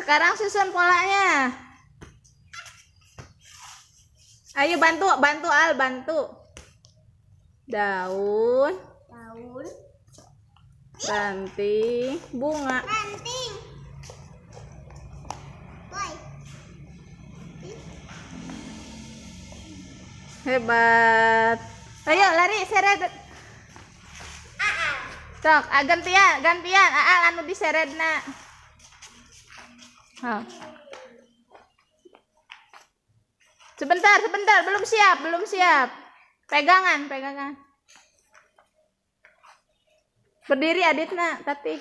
sekarang susun polanya. Ayo bantu Al, bantu. Daun, ranting, bunga. Hebat. Ayo lari seret. Sok, gantian. Aal anu diseredna. Oh. Sebentar, belum siap. Pegangan. Berdiri Aditna, Tati.